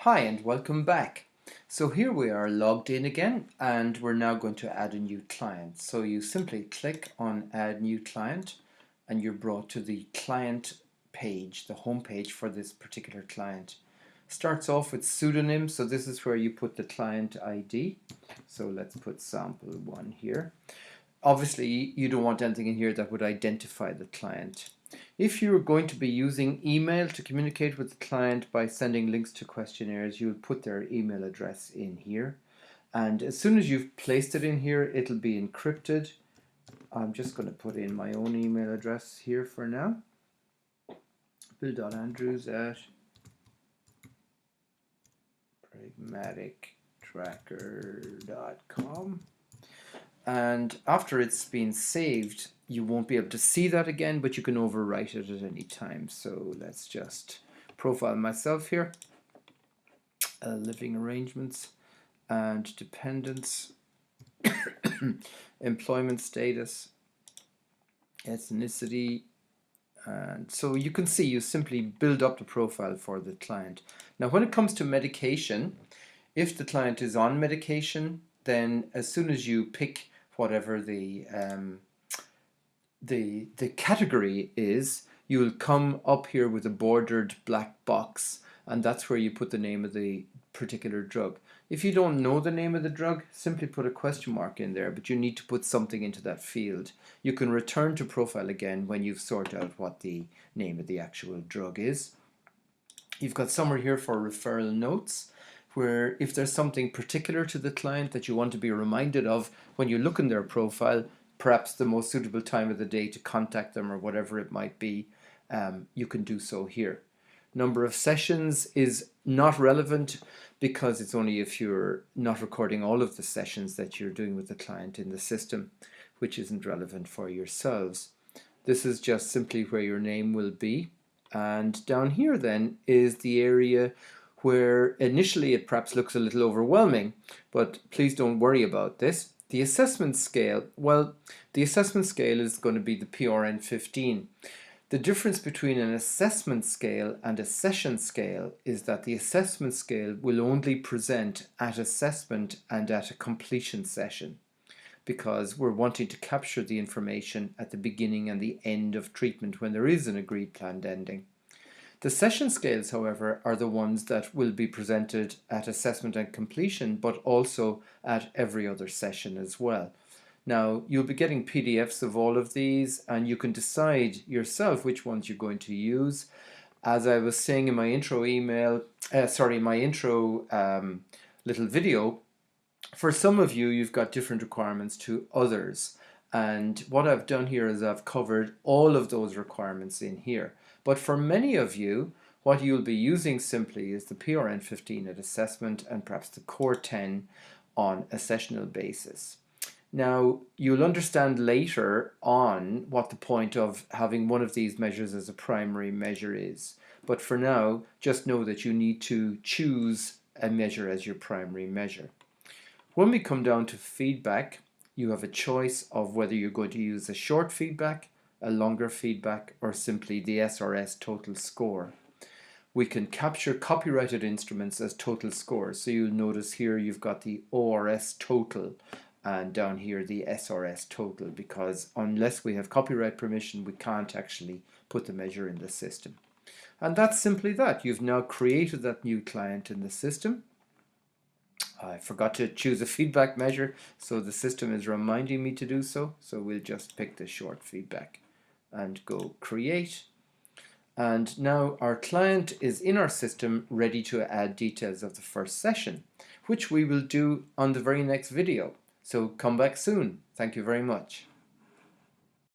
Hi and welcome back. So here we are logged in again, and we're now going to add a new client. So you simply click on add new client and you're brought to the client page, the home page for this particular client. Starts off with pseudonym, so this is where you put the client ID. So let's put sample 1 here. Obviously you don't want anything in here that would identify the client. If you're going to be using email to communicate with the client by sending links to questionnaires, you'll put their email address in here. And as soon as you've placed it in here, it'll be encrypted. I'm just going to put in my own email address here for now. bill.andrews@pragmatictracker.com. And after it's been saved, you won't be able to see that again, but you can overwrite it at any time. So let's just profile myself here. Living arrangements and dependents, employment status, ethnicity, and so you can see you simply build up the profile for the client. Now when it comes to medication, if the client is on medication, then as soon as you pick whatever the category is, you'll come up here with a bordered black box, and that's where you put the name of the particular drug. If you don't know the name of the drug, simply put a question mark in there, but you need to put something into that field. You can return to profile again when you've sorted out what the name of the actual drug is. You've got somewhere here for referral notes, where if there's something particular to the client that you want to be reminded of when you look in their profile, perhaps the most suitable time of the day to contact them or whatever it might be, you can do so here. Number of sessions is not relevant because it's only if you're not recording all of the sessions that you're doing with the client in the system, which isn't relevant for yourselves. This is just simply where your name will be. And down here then is the area where initially it perhaps looks a little overwhelming, but please don't worry about this. The assessment scale, well, the assessment scale is going to be the PRN 15. The difference between an assessment scale and a session scale is that the assessment scale will only present at assessment and at a completion session, because we're wanting to capture the information at the beginning and the end of treatment when there is an agreed planned ending. The session scales, however, are the ones that will be presented at assessment and completion, but also at every other session as well. Now, you'll be getting PDFs of all of these, and you can decide yourself which ones you're going to use. As I was saying in my intro little video, for some of you, you've got different requirements to others. And what I've done here is I've covered all of those requirements in here. But for many of you, what you'll be using simply is the PRN 15 at assessment and perhaps the Core 10 on a sessional basis. Now, you'll understand later on what the point of having one of these measures as a primary measure is. But for now, just know that you need to choose a measure as your primary measure. When we come down to feedback, you have a choice of whether you're going to use a short feedback, a longer feedback, or simply the SRS total score. We can capture copyrighted instruments as total scores. So you'll notice here you've got the ORS total and down here the SRS total, because unless we have copyright permission, we can't actually put the measure in the system. And that's simply that. You've now created that new client in the system. I forgot to choose a feedback measure, so the system is reminding me to do so. So we'll just pick the short feedback and go create. And now our client is in our system, ready to add details of the first session, which we will do on the very next video. So come back soon. Thank you very much.